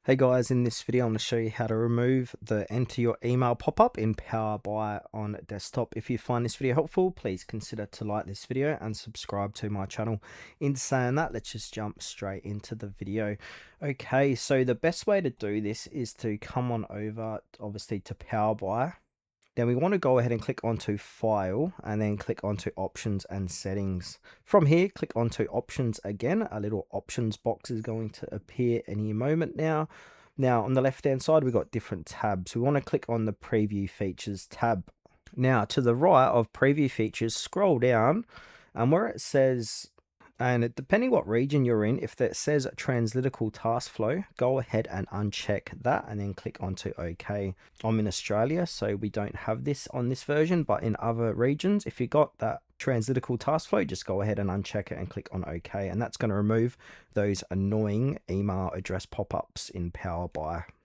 Hey guys, in this video I'm going to show you how to remove the enter your email pop-up in Power BI on desktop. If you find this video helpful, please consider to like this video and subscribe to my channel. In saying that, let's just jump straight into the video. Okay, so the best way to do this is to come on over obviously to Power BI. Then we want to go ahead and click onto File and then click onto Options and Settings. From here, click onto Options again. A little options box is going to appear any moment now. Now, on the left-hand side, we've got different tabs. We want to click on the Preview Features tab. Now, to the right of Preview Features, scroll down, and where it says, and depending what region you're in, if it says Translytical Task Flow, go ahead and uncheck that and then click onto OK. I'm in Australia, so we don't have this on this version, but in other regions, if you got that Translytical Task Flow, just go ahead and uncheck it and click on OK, and that's going to remove those annoying email address pop-ups in Power BI.